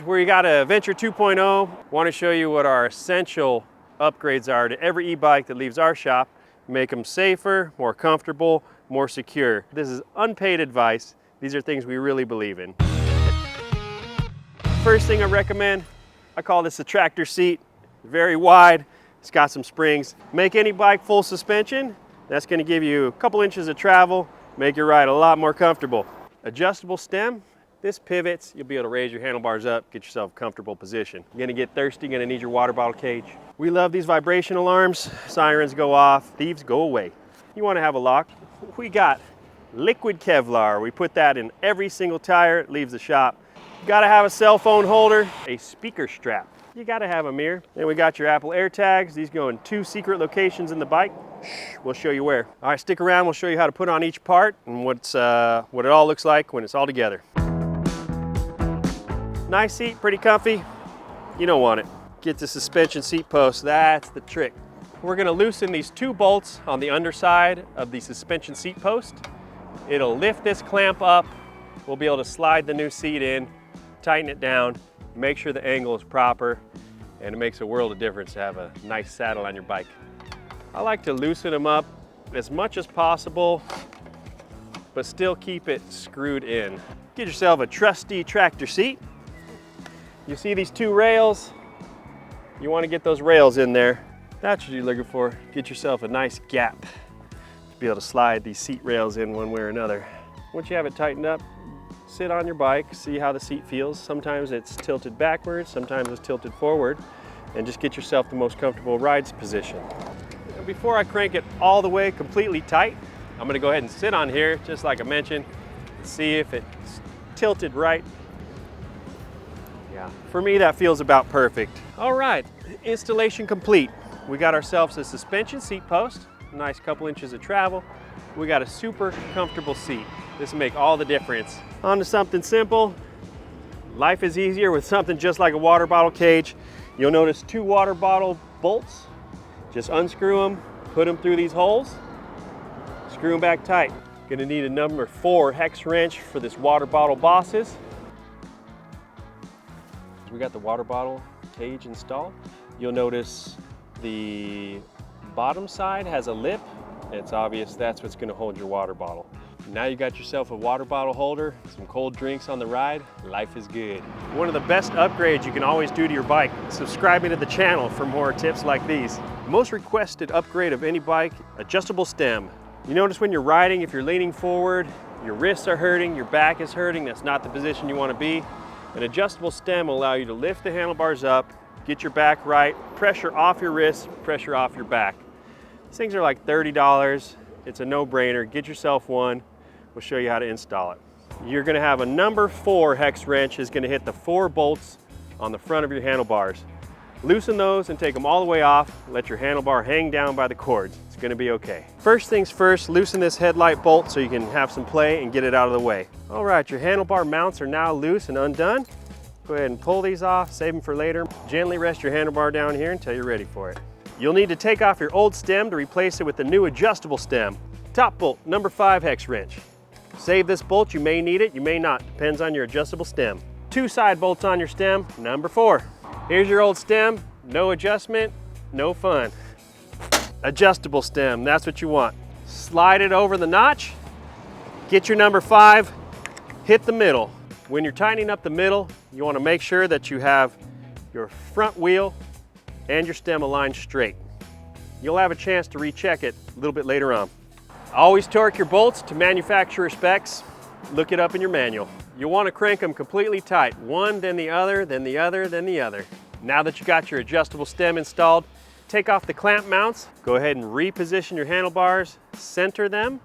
we got a Venture 2.0. Want to show you what our essential upgrades are to every e-bike that leaves our shop. Make them safer, more comfortable, more secure. This is unpaid advice. These are things we really believe in. First thing I recommend, I call this a tractor seat. Very wide, it's got some springs. Make any bike full suspension. That's going to give you a couple inches of travel, make your ride a lot more comfortable. Adjustable stem, this pivots, you'll be able to raise your handlebars up, get yourself a comfortable position. You're going to get thirsty, you're going to need your water bottle cage. We love these vibration alarms. Sirens go off, thieves go away. You want to have a lock. We got liquid Kevlar. We put that in every single tire, it leaves the shop. You got to have a cell phone holder, a speaker strap. You got to have a mirror. Then we got your Apple Airtags. These go in 2 secret locations in the bike. Shh, we'll show you where. All right, stick around. We'll show you how to put on each part and what it all looks like when it's all together. Nice seat, pretty comfy. You don't want it. Get the suspension seat post. That's the trick. We're going to loosen these 2 bolts on the underside of the suspension seat post. It'll lift this clamp up. We'll be able to slide the new seat in, tighten it down, make sure the angle is proper, and it makes a world of difference to have a nice saddle on your bike. I like to loosen them up as much as possible, but still keep it screwed in. Get yourself a trusty tractor seat. You see these 2 rails? You want to get those rails in there. That's what you're looking for. Get yourself a nice gap to be able to slide these seat rails in one way or another. Once you have it tightened up, sit on your bike, see how the seat feels. Sometimes it's tilted backwards, sometimes it's tilted forward, and just get yourself the most comfortable rides position. Before I crank it all the way completely tight, I'm gonna go ahead and sit on here, just like I mentioned, see if it's tilted right. Yeah, for me that feels about perfect. All right, installation complete. We got ourselves a suspension seat post, a nice couple inches of travel. We got a super comfortable seat. This will make all the difference. On to something simple. Life is easier with something just like a water bottle cage. You'll notice 2 water bottle bolts. Just unscrew them, put them through these holes, screw them back tight. Gonna need a number 4 hex wrench for this water bottle bosses. We got the water bottle cage installed. You'll notice the bottom side has a lip. It's obvious that's what's gonna hold your water bottle. Now you got yourself a water bottle holder, some cold drinks on the ride, life is good. One of the best upgrades you can always do to your bike, subscribing to the channel for more tips like these. Most requested upgrade of any bike, adjustable stem. You notice when you're riding, if you're leaning forward, your wrists are hurting, your back is hurting, that's not the position you want to be. An adjustable stem will allow you to lift the handlebars up, get your back right, pressure off your wrists, pressure off your back. These things are like $30. It's a no-brainer. Get yourself one. We'll show you how to install it. You're gonna have a number 4 hex wrench is gonna hit the 4 bolts on the front of your handlebars. Loosen those and take them all the way off. Let your handlebar hang down by the cords. It's gonna be okay. First things first, loosen this headlight bolt so you can have some play and get it out of the way. All right, your handlebar mounts are now loose and undone. Go ahead and pull these off, save them for later. Gently rest your handlebar down here until you're ready for it. You'll need to take off your old stem to replace it with the new adjustable stem. Top bolt, number 5 hex wrench. Save this bolt, you may need it, you may not, depends on your adjustable stem. 2 side bolts on your stem, number 4. Here's your old stem, no adjustment, no fun. Adjustable stem, that's what you want. Slide it over the notch, get your number 5, hit the middle. When you're tightening up the middle, you want to make sure that you have your front wheel and your stem aligned straight. You'll have a chance to recheck it a little bit later on. Always torque your bolts to manufacturer specs. Look it up in your manual. You'll want to crank them completely tight, one, then the other, then the other, then the other. Now that you got your adjustable stem installed, take off the clamp mounts, go ahead and reposition your handlebars, center them,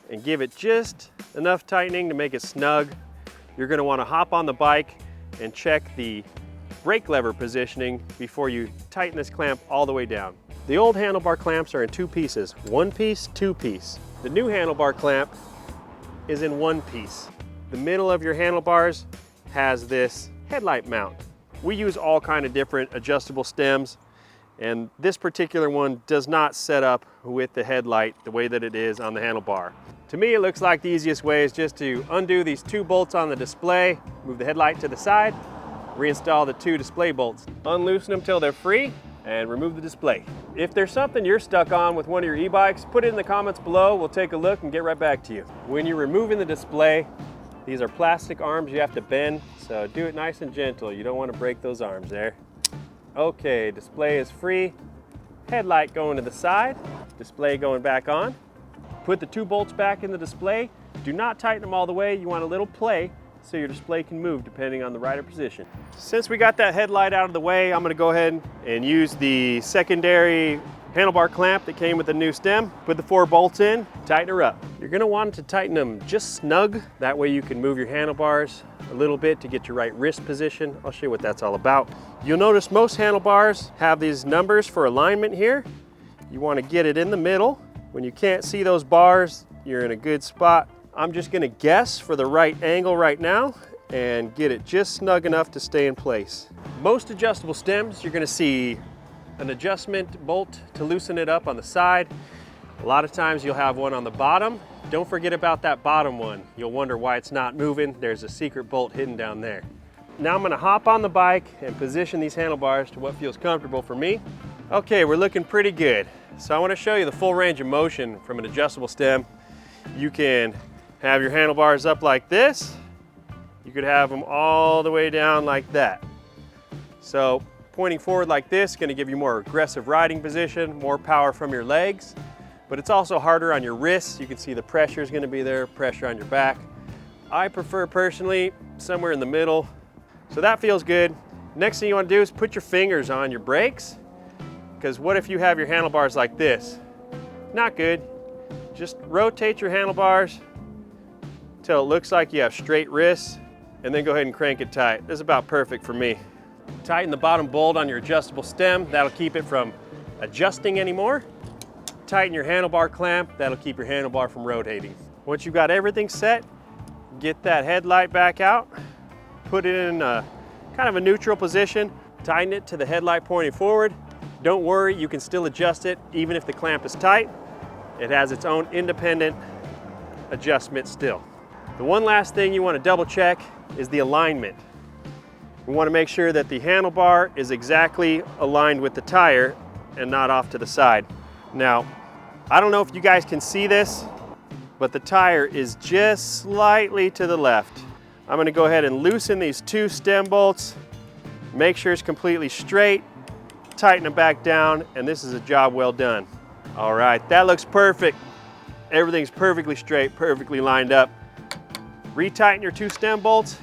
and give it just enough tightening to make it snug. You're going to want to hop on the bike and check the brake lever positioning before you tighten this clamp all the way down. The old handlebar clamps are in 2 pieces, 1 piece, 2 piece. The new handlebar clamp is in 1 piece. The middle of your handlebars has this headlight mount. We use all kind of different adjustable stems, and this particular one does not set up with the headlight the way that it is on the handlebar. To me, it looks like the easiest way is just to undo these 2 bolts on the display, move the headlight to the side, Reinstall the 2 display bolts. Unloosen them till they're free and remove the display. If there's something you're stuck on with one of your e-bikes, put it in the comments below. We'll take a look and get right back to you. When you're removing the display, these are plastic arms you have to bend, so do it nice and gentle. You don't want to break those arms there. Okay, display is free. Headlight going to the side, display going back on. Put the 2 bolts back in the display. Do not tighten them all the way. You want a little play so your display can move depending on the rider position. Since we got that headlight out of the way, I'm gonna go ahead and use the secondary handlebar clamp that came with the new stem. Put the 4 bolts in, tighten her up. You're gonna want to tighten them just snug. That way you can move your handlebars a little bit to get your right wrist position. I'll show you what that's all about. You'll notice most handlebars have these numbers for alignment here. You wanna get it in the middle. When you can't see those bars, you're in a good spot. I'm just gonna guess for the right angle right now and get it just snug enough to stay in place. Most adjustable stems, you're gonna see an adjustment bolt to loosen it up on the side. A lot of times you'll have one on the bottom. Don't forget about that bottom one. You'll wonder why it's not moving. There's a secret bolt hidden down there. Now I'm gonna hop on the bike and position these handlebars to what feels comfortable for me. Okay, we're looking pretty good. So I wanna show you the full range of motion from an adjustable stem. You can have your handlebars up like this. You could have them all the way down like that. So pointing forward like this is going to give you more aggressive riding position, more power from your legs, but it's also harder on your wrists. You can see the pressure is going to be there, pressure on your back. I prefer personally somewhere in the middle. So that feels good. Next thing you want to do is put your fingers on your brakes, because what if you have your handlebars like this? Not good. Just rotate your handlebars till it looks like you have straight wrists, and then go ahead and crank it tight. This is about perfect for me. Tighten the bottom bolt on your adjustable stem. That'll keep it from adjusting anymore. Tighten your handlebar clamp. That'll keep your handlebar from rotating. Once you've got everything set, get that headlight back out. Put it in kind of a neutral position. Tighten it to the headlight pointing forward. Don't worry, you can still adjust it even if the clamp is tight. It has its own independent adjustment still. The one last thing you want to double check is the alignment. We want to make sure that the handlebar is exactly aligned with the tire and not off to the side. Now, I don't know if you guys can see this, but the tire is just slightly to the left. I'm going to go ahead and loosen these 2 stem bolts, make sure it's completely straight, tighten them back down, and this is a job well done. All right, that looks perfect. Everything's perfectly straight, perfectly lined up. Retighten your 2 stem bolts.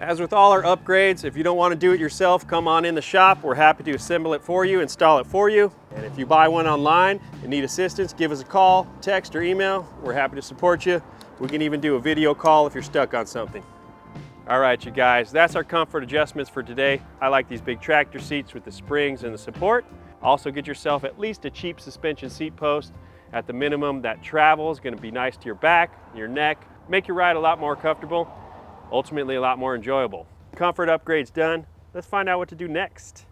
As with all our upgrades, if you don't want to do it yourself, come on in the shop. We're happy to assemble it for you, install it for you. And if you buy one online and need assistance, give us a call, text, or email. We're happy to support you. We can even do a video call if you're stuck on something. All right, you guys, that's our comfort adjustments for today. I like these big tractor seats with the springs and the support. Also get yourself at least a cheap suspension seat post. At the minimum, that travel is going to be nice to your back, your neck, make your ride a lot more comfortable, ultimately a lot more enjoyable. Comfort upgrade's done. Let's find out what to do next.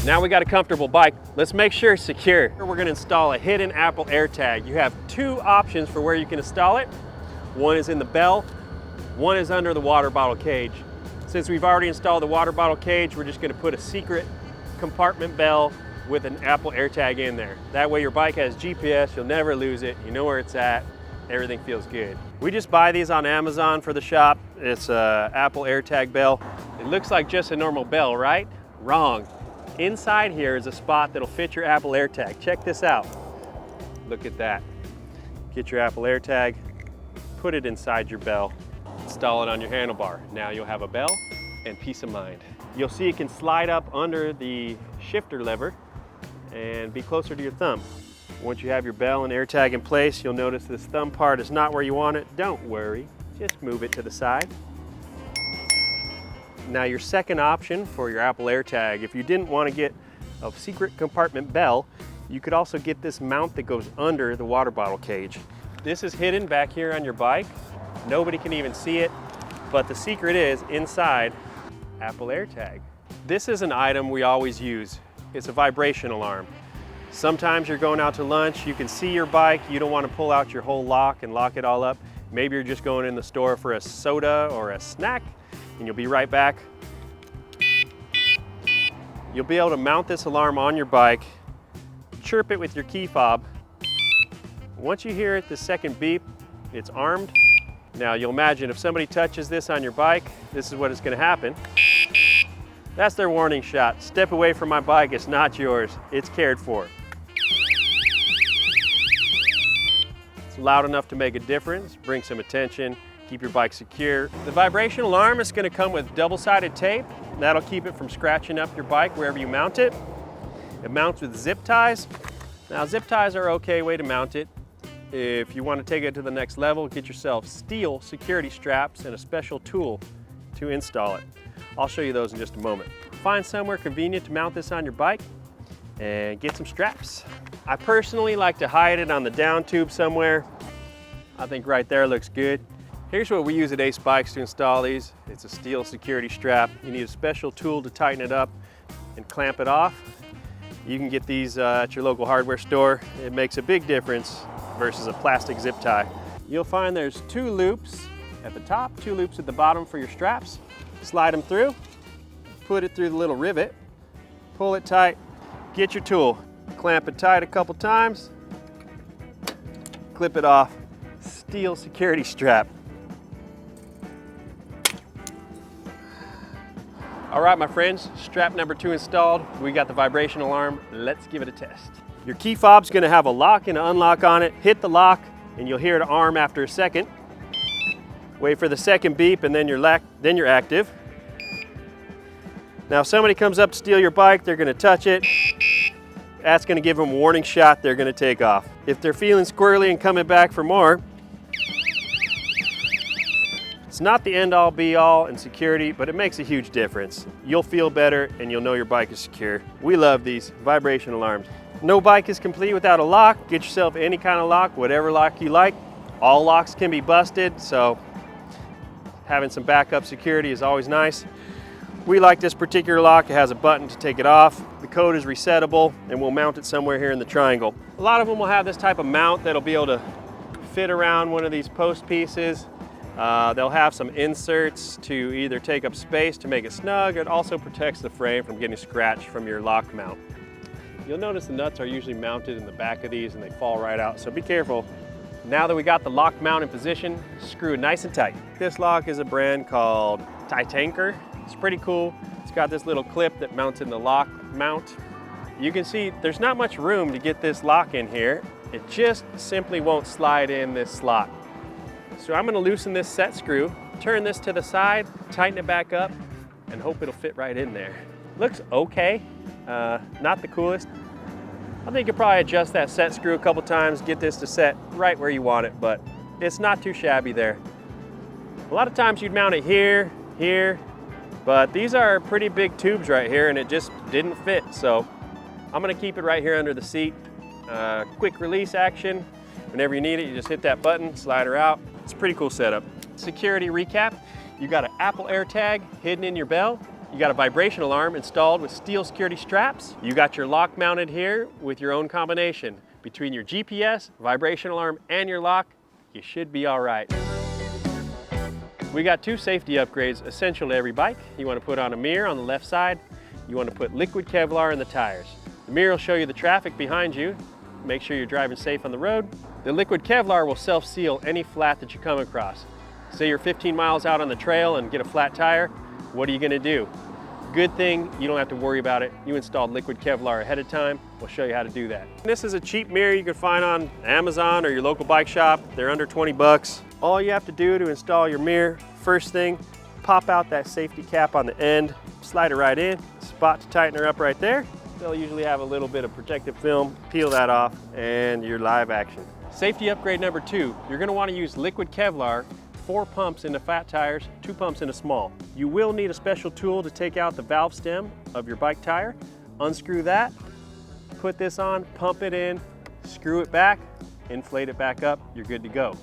Now we got a comfortable bike. Let's make sure it's secure. We're going to install a hidden Apple AirTag. You have 2 options for where you can install it. One is in the bell, one is under the water bottle cage. Since we've already installed the water bottle cage, we're just going to put a secret compartment bell with an Apple AirTag in there. That way your bike has GPS, you'll never lose it, you know where it's at, everything feels good. We just buy these on Amazon for the shop. It's a Apple AirTag bell. It looks like just a normal bell, right? Wrong. Inside here is a spot that'll fit your Apple AirTag. Check this out. Look at that. Get your Apple AirTag, put it inside your bell, install it on your handlebar. Now you'll have a bell and peace of mind. You'll see it can slide up under the shifter lever and be closer to your thumb. Once you have your bell and AirTag in place, you'll notice this thumb part is not where you want it. Don't worry, just move it to the side. Now your second option for your Apple AirTag, if you didn't want to get a secret compartment bell, you could also get this mount that goes under the water bottle cage. This is hidden back here on your bike. Nobody can even see it, but the secret is inside Apple AirTag. This is an item we always use. It's a vibration alarm. Sometimes you're going out to lunch, you can see your bike, you don't want to pull out your whole lock and lock it all up. Maybe you're just going in the store for a soda or a snack. and you'll be right back. You'll be able to mount this alarm on your bike, chirp it with your key fob. Once you hear it, the second beep, it's armed. Now you'll imagine if somebody touches this on your bike, this is what is going to happen. That's their warning shot. Step away from my bike, it's not yours, it's cared for. It's loud enough to make a difference, bring some attention, keep your bike secure. The vibration alarm is going to come with double-sided tape. That'll keep it from scratching up your bike wherever you mount it. It mounts with zip ties. Now zip ties are an okay way to mount it. If you want to take it to the next level, get yourself steel security straps and a special tool to install it. I'll show you those in just a moment. Find somewhere convenient to mount this on your bike and get some straps. I personally like to hide it on the down tube somewhere. I think right there looks good. Here's what we use at Ace Bikes to install these. It's a steel security strap. You need a special tool to tighten it up and clamp it off. You can get these at your local hardware store. It makes a big difference versus a plastic zip tie. You'll find there's 2 loops at the top, 2 loops at the bottom for your straps. Slide them through, put it through the little rivet, pull it tight, get your tool, clamp it tight a couple times, clip it off. Steel security strap. All right, my friends, strap number 2 installed. We got the vibration alarm. Let's give it a test. Your key fob's gonna have a lock and an unlock on it. Hit the lock and you'll hear it arm after a second. Wait for the second beep and then you're active. Now if somebody comes up to steal your bike, they're gonna touch it. That's gonna give them a warning shot, they're gonna take off. If they're feeling squirrely and coming back for more, it's not the end all be all in security, but it makes a huge difference. You'll feel better and you'll know your bike is secure. We love these vibration alarms. No bike is complete without a lock. Get yourself any kind of lock, whatever lock you like. All locks can be busted, so having some backup security is always nice. We like this particular lock. It has a button to take it off. The code is resettable and we'll mount it somewhere here in the triangle. A lot of them will have this type of mount that'll be able to fit around one of these post pieces. They'll have some inserts to either take up space to make it snug. It also protects the frame from getting scratched from your lock mount. You'll notice the nuts are usually mounted in the back of these and they fall right out, so be careful. Now that we got the lock mount in position, screw it nice and tight. This lock is a brand called Titanker. It's pretty cool. It's got this little clip that mounts in the lock mount. You can see there's not much room to get this lock in here. It just simply won't slide in this slot. So I'm gonna loosen this set screw, turn this to the side, tighten it back up, and hope it'll fit right in there. Looks okay, not the coolest. I think you could probably adjust that set screw a couple times, get this to set right where you want it, but it's not too shabby there. A lot of times you'd mount it here, here, but these are pretty big tubes right here and it just didn't fit. So I'm gonna keep it right here under the seat. Quick release action. Whenever you need it, you just hit that button, slide her out. It's a pretty cool setup. Security recap, you got an Apple AirTag hidden in your bell. You got a vibration alarm installed with steel security straps. You got your lock mounted here with your own combination. Between your GPS, vibration alarm, and your lock, you should be all right. We got 2 safety upgrades essential to every bike. You want to put on a mirror on the left side. You want to put liquid Kevlar in the tires. The mirror will show you the traffic behind you. Make sure you're driving safe on the road. The liquid Kevlar will self-seal any flat that you come across. Say you're 15 miles out on the trail and get a flat tire, what are you gonna do? Good thing you don't have to worry about it. You installed liquid Kevlar ahead of time. We'll show you how to do that. This is a cheap mirror you can find on Amazon or your local bike shop. They're under 20 bucks. All you have to do to install your mirror, first thing, pop out that safety cap on the end, slide it right in, spot to tighten her up right there. They'll usually have a little bit of protective film, peel that off, and you're live action. Safety upgrade number 2, you're gonna wanna use liquid Kevlar, 4 pumps into fat tires, 2 pumps into small. You will need a special tool to take out the valve stem of your bike tire. Unscrew that, put this on, pump it in, screw it back, inflate it back up, you're good to go.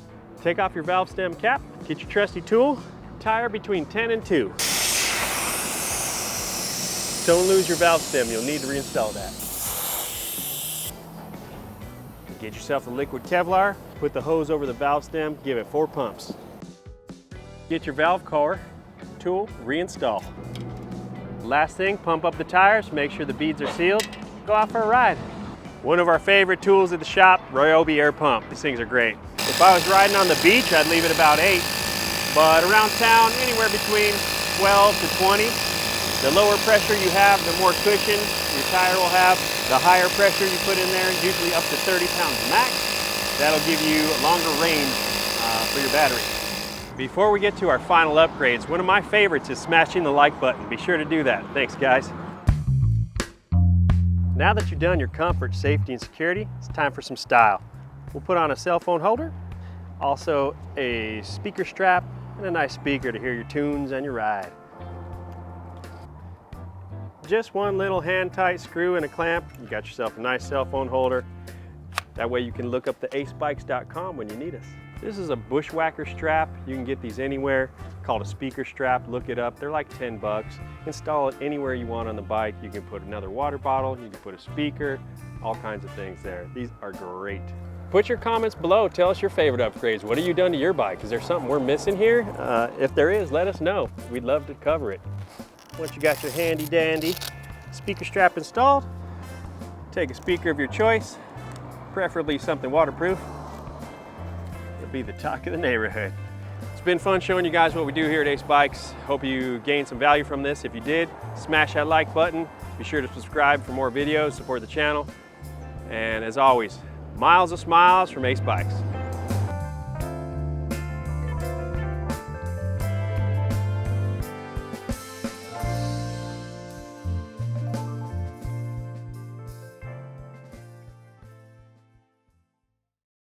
Take off your valve stem cap, get your trusty tool, tire between 10 and 2. Don't lose your valve stem, you'll need to reinstall that. Get yourself a liquid Kevlar, put the hose over the valve stem, give it 4 pumps. Get your valve core, tool, reinstall. Last thing, pump up the tires, make sure the beads are sealed, go out for a ride. One of our favorite tools at the shop, Ryobi air pump. These things are great. If I was riding on the beach, I'd leave it about 8, but around town, anywhere between 12 to 20. The lower pressure you have, the more cushion your tire will have. The higher pressure you put in there, usually up to 30 pounds max. That'll give you a longer range for your battery. Before we get to our final upgrades, one of my favorites is smashing the like button. Be sure to do that. Thanks, guys. Now that you've done your comfort, safety, and security, it's time for some style. We'll put on a cell phone holder, also a speaker strap, and a nice speaker to hear your tunes and your ride. Just one little hand-tight screw and a clamp, you got yourself a nice cell phone holder. That way you can look up the acebikes.com when you need us. This is a bushwhacker strap. You can get these anywhere, called a speaker strap. Look it up, they're like 10 bucks. Install it anywhere you want on the bike. You can put another water bottle, you can put a speaker, all kinds of things there. These are great. Put your comments below, tell us your favorite upgrades. What have you done to your bike? Is there something we're missing here? If there is, let us know. We'd love to cover it. Once you got your handy dandy speaker strap installed, take a speaker of your choice, preferably something waterproof. It'll be the talk of the neighborhood. It's been fun showing you guys what we do here at Ace Bikes. Hope you gained some value from this. If you did, smash that like button. Be sure to subscribe for more videos, support the channel. And as always, miles of smiles from Ace Bikes.